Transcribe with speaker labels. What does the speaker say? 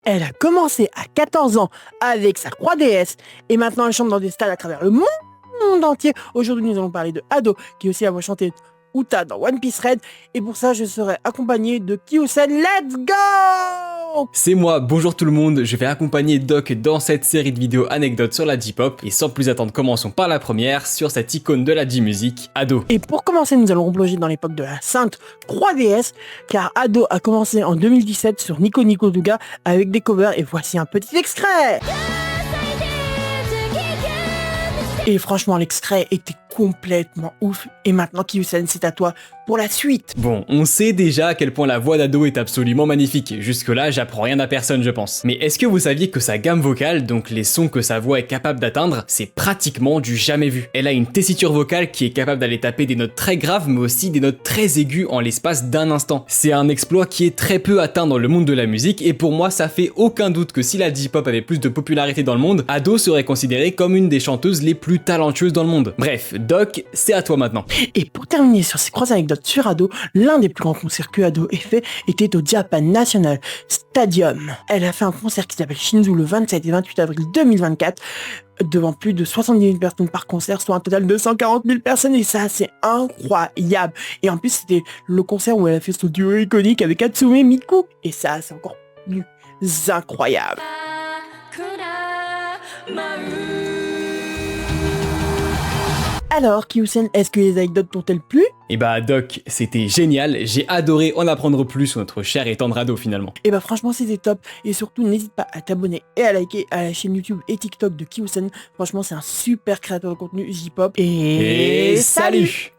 Speaker 1: Elle a commencé à 14 ans avec sa 3DS et maintenant elle chante dans des stades à travers le monde entier. Aujourd'hui, nous allons parler de Ado, qui aussi a chanté Uta dans One Piece Red. Et pour ça, je serai accompagné de Kyusen. Let's go!
Speaker 2: C'est moi, bonjour tout le monde, je vais accompagner Doc dans cette série de vidéos anecdotes sur la J-pop. Et sans plus attendre, commençons par la première, sur cette icône de la J-music, Ado.
Speaker 1: Et pour commencer, nous allons replonger dans l'époque de la sainte 3DS, car Ado a commencé en 2017 sur Nico Nico Douga avec des covers, et voici un petit extrait. Et franchement, l'extrait était complètement ouf. Et maintenant, Kyusen, c'est à toi pour la suite.
Speaker 2: Bon, on sait déjà à quel point la voix d'Ado est absolument magnifique. Jusque-là, j'apprends rien à personne, je pense. Mais est-ce que vous saviez que sa gamme vocale, donc les sons que sa voix est capable d'atteindre, c'est pratiquement du jamais vu. Elle a une tessiture vocale qui est capable d'aller taper des notes très graves, mais aussi des notes très aiguës en l'espace d'un instant. C'est un exploit qui est très peu atteint dans le monde de la musique, et pour moi, ça fait aucun doute que si la J-pop avait plus de popularité dans le monde, Ado serait considérée comme une des chanteuses les plus talentueuses dans le monde. Bref, Doc, c'est à toi maintenant.
Speaker 1: Et pour terminer sur ces grosses anecdotes sur Ado, l'un des plus grands concerts que Ado ait fait était au Japan National Stadium. Elle a fait un concert qui s'appelle Shinzu le 27 et 28 avril 2024 devant plus de 70 000 personnes par concert, soit un total de 140 000 personnes, et ça c'est incroyable. Et en plus c'était le concert où elle a fait son duo iconique avec Atsume Miku, et ça c'est encore plus incroyable. Alors, Kyusen, est-ce que les anecdotes t'ont-elles plu?
Speaker 2: Et bah Doc, c'était génial, j'ai adoré en apprendre plus sur notre cher et tendre Ado finalement.
Speaker 1: Et bah franchement c'était top, et surtout n'hésite pas à t'abonner et à liker à la chaîne YouTube et TikTok de Kyusen. Franchement c'est un super créateur de contenu J-pop, et salut.